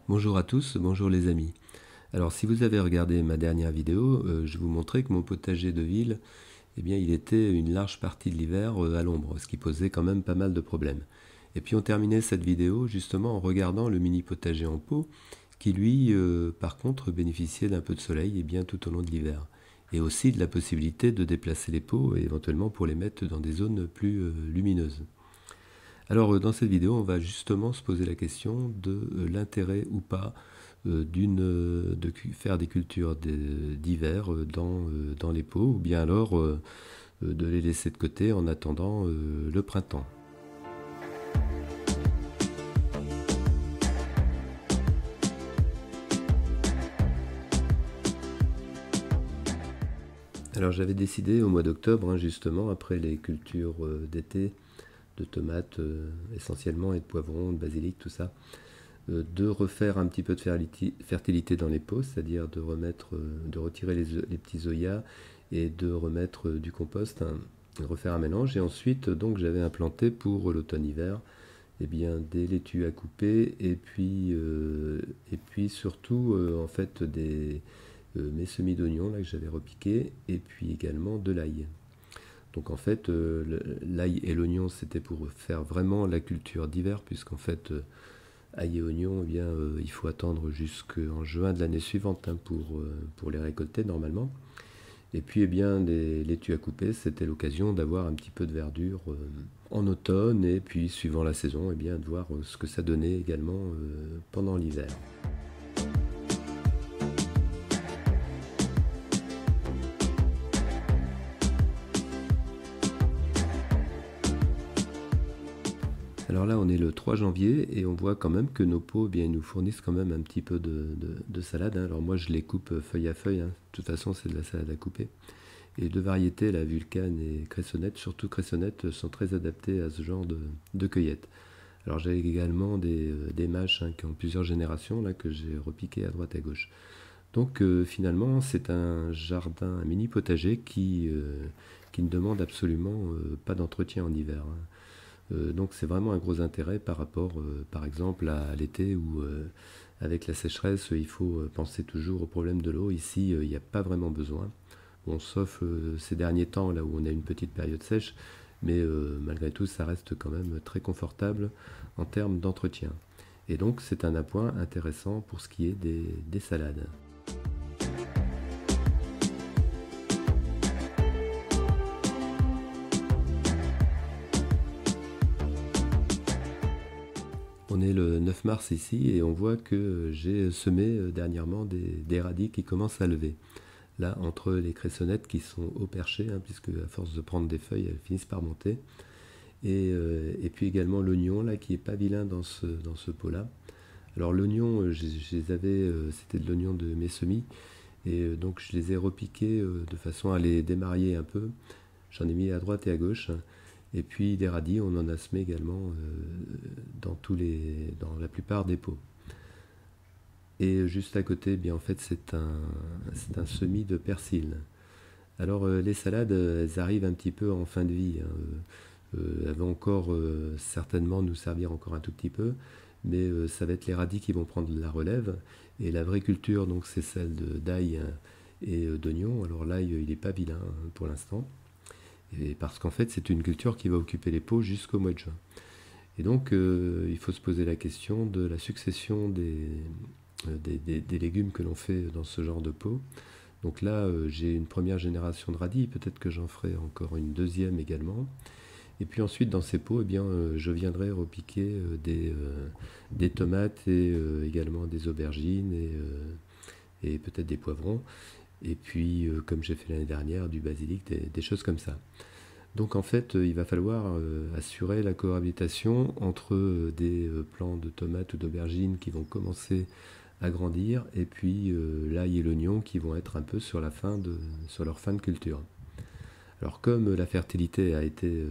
Bonjour à tous, bonjour les amis. Alors si vous avez regardé ma dernière vidéo, je vous montrais que mon potager de ville, eh bien, il était une large partie de l'hiver à l'ombre, ce qui posait quand même pas mal de problèmes. Et puis on terminait cette vidéo justement en regardant le mini potager en pot, qui lui, par contre, bénéficiait d'un peu de soleil et bien tout au long de l'hiver. Et aussi de la possibilité de déplacer les pots, éventuellement pour les mettre dans des zones plus lumineuses. Alors dans cette vidéo, on va justement se poser la question de l'intérêt ou pas de faire des cultures d'hiver dans les pots, ou bien alors de les laisser de côté en attendant le printemps. Alors j'avais décidé au mois d'octobre, justement, après les cultures d'été, de tomates essentiellement et de poivrons, de basilic, tout ça, de refaire un petit peu de fertilité dans les pots, c'est-à-dire de retirer les petits zoyas et de remettre du compost, de refaire un mélange. Et ensuite, donc, j'avais implanté pour l'automne-hiver des laitues à couper et puis surtout en fait mes semis d'oignons là que j'avais repiqués et puis également de l'ail. Donc en fait, l'ail et l'oignon, c'était pour faire vraiment la culture d'hiver, puisqu'en fait, ail et oignons, il faut attendre jusqu'en juin de l'année suivante pour les récolter normalement. Et puis, les laitues à couper, c'était l'occasion d'avoir un petit peu de verdure en automne, et puis suivant la saison, de voir ce que ça donnait également pendant l'hiver. Alors là, on est le 3 janvier et on voit quand même que nos pots, ils nous fournissent quand même un petit peu de salade. Alors moi, je les coupe feuille à feuille. De toute façon, c'est de la salade à couper. Et deux variétés, la Vulcane et Cressonnette, surtout Cressonnette, sont très adaptées à ce genre de cueillette. Alors j'ai également des mâches qui ont plusieurs générations là, que j'ai repiquées à droite et à gauche. Donc finalement, c'est un jardin, un mini potager qui ne demande absolument pas d'entretien en hiver. Donc c'est vraiment un gros intérêt par rapport, par exemple, à l'été où, avec la sécheresse, il faut penser toujours au problème de l'eau. Ici, il n'y a pas vraiment besoin. Bon, sauf ces derniers temps, là où on a une petite période sèche, mais malgré tout, ça reste quand même très confortable en termes d'entretien. Et donc, c'est un appoint intéressant pour ce qui est des salades. On est le 9 mars ici et on voit que j'ai semé dernièrement des radis qui commencent à lever. Là, entre les cressonnettes qui sont au perché, puisque à force de prendre des feuilles, elles finissent par monter. Et puis également l'oignon là qui est pas vilain dans ce pot-là. Alors l'oignon, c'était de l'oignon de mes semis, et donc je les ai repiqués de façon à les démarier un peu. J'en ai mis à droite et à gauche. Et puis des radis, on en a semé également dans la plupart des pots. Et juste à côté, en fait, c'est un semis de persil. Alors les salades, elles arrivent un petit peu en fin de vie. Elles vont encore certainement nous servir encore un tout petit peu, mais ça va être les radis qui vont prendre la relève. Et la vraie culture, donc, c'est celle d'ail et d'oignon. Alors l'ail, il n'est pas vilain pour l'instant, et parce qu'en fait, c'est une culture qui va occuper les pots jusqu'au mois de juin. Et donc, il faut se poser la question de la succession des légumes que l'on fait dans ce genre de pot. Donc là, j'ai une première génération de radis, peut-être que j'en ferai encore une deuxième également. Et puis ensuite, dans ces pots, je viendrai repiquer des tomates et également des aubergines et peut-être des poivrons. Et puis, comme j'ai fait l'année dernière, du basilic, des choses comme ça. Donc en fait, il va falloir assurer la cohabitation entre des plants de tomates ou d'aubergines qui vont commencer à grandir, et puis l'ail et l'oignon qui vont être un peu sur leur fin de culture. Alors comme la fertilité a été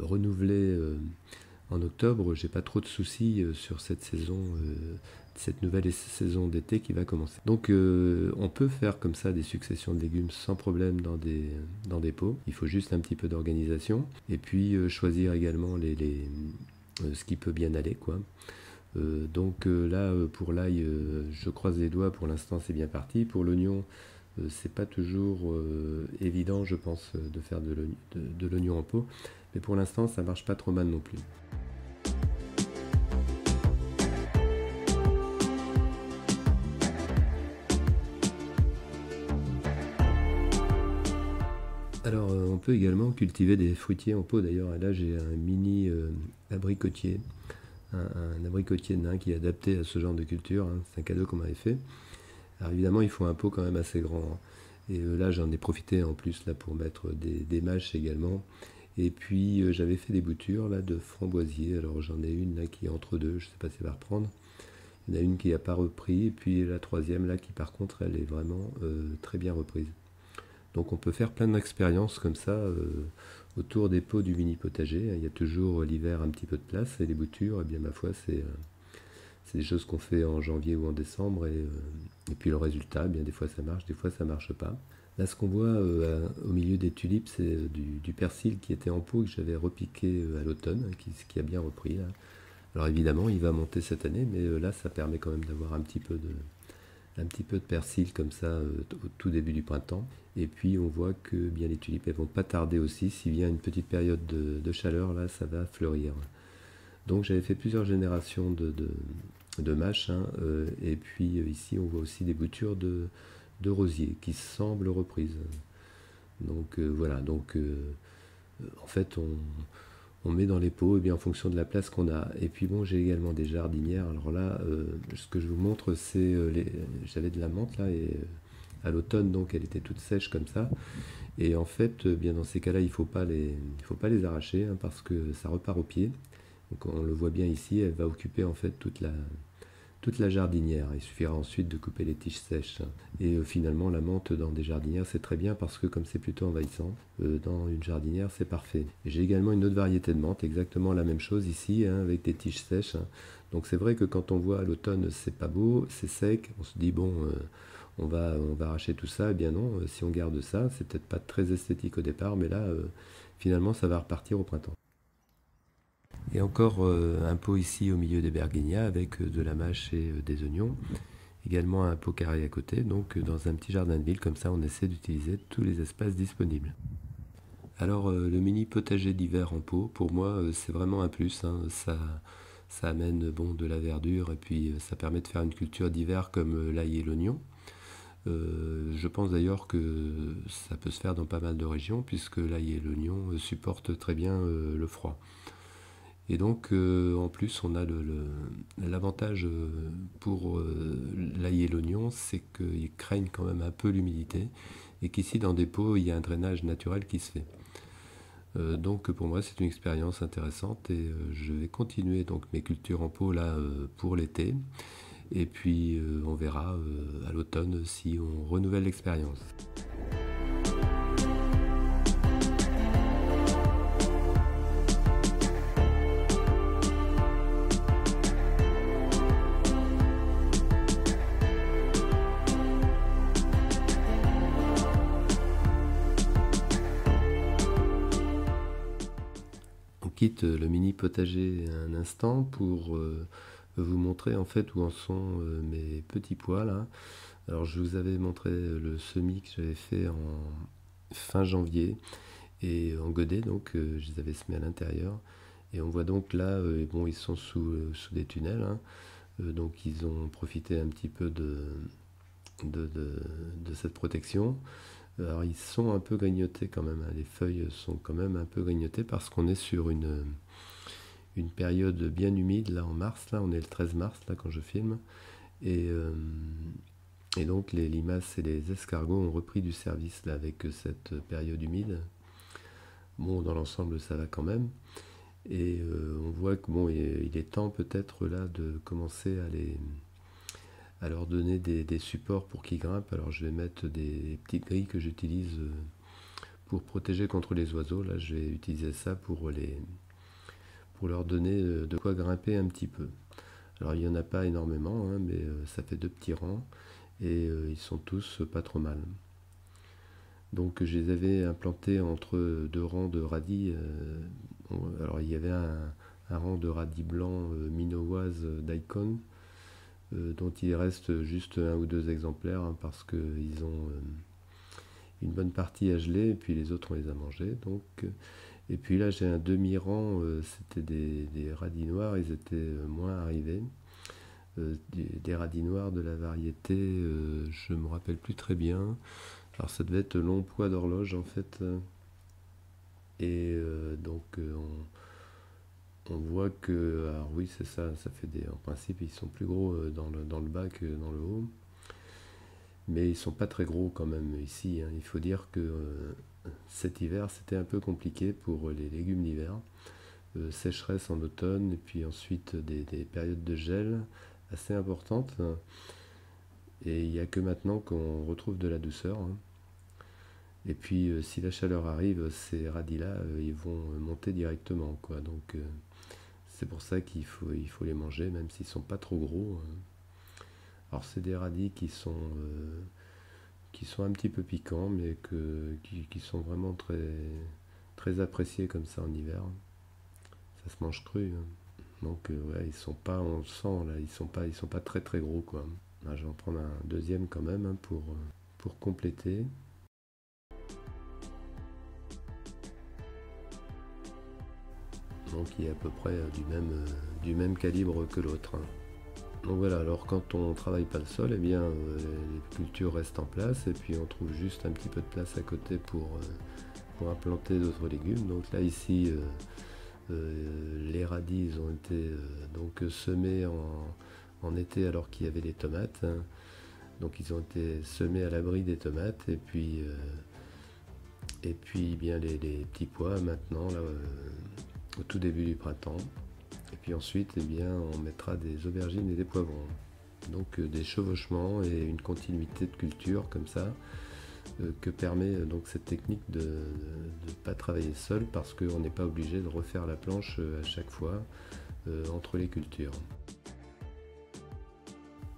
renouvelée en octobre, j'ai pas trop de soucis sur cette nouvelle saison d'été qui va commencer. Donc on peut faire comme ça des successions de légumes sans problème dans des pots. Il faut juste un petit peu d'organisation et puis choisir également ce qui peut bien aller, quoi. Là, pour l'ail, je croise les doigts, pour l'instant c'est bien parti. Pour l'oignon, c'est pas toujours évident, je pense, de faire de l'oignon en pot. Mais pour l'instant, ça marche pas trop mal non plus. Alors, on peut également cultiver des fruitiers en pot d'ailleurs. Et là, j'ai un mini abricotier, un abricotier nain qui est adapté à ce genre de culture, hein. C'est un cadeau qu'on m'avait fait. Alors évidemment, il faut un pot quand même assez grand, hein. Et là, j'en ai profité en plus là pour mettre des mâches également. Et puis, j'avais fait des boutures là de framboisier. Alors j'en ai une là qui est entre deux. Je ne sais pas si elle va reprendre. Il y en a une qui n'a pas repris. Et puis la troisième là qui par contre, elle est vraiment très bien reprise. Donc on peut faire plein d'expériences comme ça autour des pots du mini potager. Il y a toujours l'hiver un petit peu de place et les boutures, eh bien ma foi, c'est des choses qu'on fait en janvier ou en décembre et puis le résultat, eh bien des fois ça marche, des fois ça marche pas. Là ce qu'on voit au milieu des tulipes, c'est du persil qui était en pot que j'avais repiqué à l'automne, qui a bien repris là. Alors évidemment il va monter cette année, mais là ça permet quand même d'avoir un petit peu de persil comme ça au tout début du printemps. Et puis on voit que bien les tulipes elles vont pas tarder aussi, s'il vient une petite période de chaleur, là ça va fleurir. Donc j'avais fait plusieurs générations de mâches, hein, et puis ici on voit aussi des boutures de rosiers qui semblent reprises. Donc voilà, en fait on met dans les pots et bien, en fonction de la place qu'on a. Et puis bon, j'ai également des jardinières. Alors là, ce que je vous montre, c'est j'avais de la menthe là et à l'automne, donc elle était toute sèche comme ça. Et en fait, bien dans ces cas-là, il faut pas les arracher, hein, parce que ça repart au pied. Donc on le voit bien ici, elle va occuper en fait toute la jardinière. Il suffira ensuite de couper les tiges sèches. Et finalement, la menthe dans des jardinières, c'est très bien parce que comme c'est plutôt envahissant, dans une jardinière, c'est parfait. J'ai également une autre variété de menthe, exactement la même chose ici, hein, avec des tiges sèches, hein. Donc c'est vrai que quand on voit à l'automne, c'est pas beau, c'est sec, on se dit bon, on va arracher tout ça. Eh bien non, si on garde ça, c'est peut-être pas très esthétique au départ, mais là, finalement, ça va repartir au printemps. Et encore un pot ici au milieu des berguignats avec de la mâche et des oignons. Également un pot carré à côté, donc dans un petit jardin de ville, comme ça on essaie d'utiliser tous les espaces disponibles. Alors le mini potager d'hiver en pot, pour moi c'est vraiment un plus, hein. Ça amène bon, de la verdure et puis ça permet de faire une culture d'hiver comme l'ail et l'oignon. Je pense d'ailleurs que ça peut se faire dans pas mal de régions puisque l'ail et l'oignon supportent très bien le froid. Et donc, en plus, on a l'avantage pour l'ail et l'oignon, c'est qu'ils craignent quand même un peu l'humidité et qu'ici, dans des pots, il y a un drainage naturel qui se fait. Donc, pour moi, c'est une expérience intéressante et je vais continuer donc mes cultures en pot là pour l'été. Et puis, on verra à l'automne si on renouvelle l'expérience. On quitte le mini potager un instant pour vous montrer en fait où en sont mes petits pois là. Alors je vous avais montré le semis que j'avais fait en fin janvier et en godet, donc je les avais semés à l'intérieur. Et on voit donc là, bon, ils sont sous des tunnels, hein. Donc ils ont profité un petit peu de cette protection. Alors ils sont un peu grignotés quand même, hein. Les feuilles sont quand même un peu grignotées parce qu'on est sur une période bien humide, là en mars, là on est le 13 mars là quand je filme. Et, euh, et donc les limaces et les escargots ont repris du service là avec cette période humide. Bon, dans l'ensemble ça va quand même. Et on voit que bon, il est temps peut-être là de commencer à leur donner des supports pour qu'ils grimpent. Alors je vais mettre des petites grilles que j'utilise pour protéger contre les oiseaux. Là je vais utiliser ça pour leur donner de quoi grimper un petit peu. Alors il n'y en a pas énormément, hein, mais ça fait deux petits rangs et ils sont tous pas trop mal. Donc je les avais implantés entre deux rangs de radis. Alors il y avait un rang de radis blancs minoise daikon, dont il reste juste un ou deux exemplaires, hein, parce qu'ils ont une bonne partie à geler et puis les autres on les a mangés. Donc, et puis là j'ai un demi-rang, c'était des radis noirs, ils étaient moins arrivés. Des radis noirs de la variété, je me rappelle plus très bien. Alors ça devait être long pois d'horloge en fait. Et on voit que, alors oui c'est ça, ça fait en principe ils sont plus gros dans le bas que dans le haut. Mais ils sont pas très gros quand même ici, hein. Il faut dire que cet hiver c'était un peu compliqué pour les légumes d'hiver. Sécheresse en automne et puis ensuite des périodes de gel assez importantes. Et il n'y a que maintenant qu'on retrouve de la douceur, hein. Et puis si la chaleur arrive, ces radis-là, ils vont monter directement, quoi. Donc c'est pour ça il faut les manger, même s'ils sont pas trop gros. Alors c'est des radis qui sont un petit peu piquants, mais qui sont vraiment très appréciés comme ça en hiver. Ça se mange cru, hein. Donc ouais, ils sont pas, on le sent là, ils sont pas très très gros, quoi. Là, je vais en prendre un deuxième quand même, hein, pour compléter. Donc il est à peu près du même calibre que l'autre, hein. Donc voilà, alors quand on ne travaille pas le sol, eh bien les cultures restent en place et puis on trouve juste un petit peu de place à côté pour implanter d'autres légumes. Donc là ici, les radis ils ont été donc semés en été alors qu'il y avait des tomates, hein. Donc ils ont été semés à l'abri des tomates et puis bien les petits pois maintenant là, au tout début du printemps. Et puis ensuite, eh bien, on mettra des aubergines et des poivrons. Donc des chevauchements et une continuité de culture comme ça, que permet donc cette technique de ne pas travailler seul parce qu'on n'est pas obligé de refaire la planche à chaque fois entre les cultures.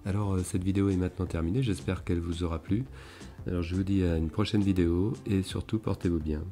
Alors cette vidéo est maintenant terminée, j'espère qu'elle vous aura plu. Alors je vous dis à une prochaine vidéo et surtout portez-vous bien.